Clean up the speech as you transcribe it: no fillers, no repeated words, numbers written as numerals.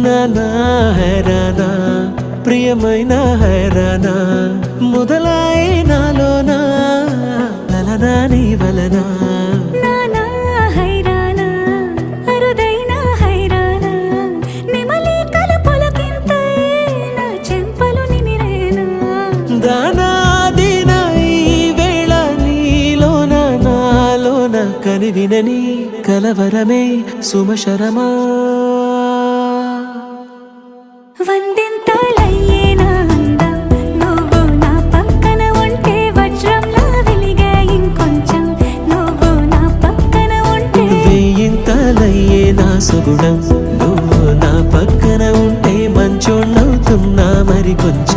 నానా హైరానా ప్రియమైన హైరానా మొదలాయి నాలోనా లలనా నీ వలనా కనివినని కలవరమే సుమశరమా వందెంతలయ్యేనా అందం నువ్వు నా పక్కన ఉంటే వజ్రంలా వెలిగే ఇంకొంచెం నువ్వు నా పక్కన ఉంటే వెయ్యింతలయ్యేనా సుగుణం నువ్వు నా పక్కన ఉంటే మంచోళ్ళవుతున్నా మరి కొంచెం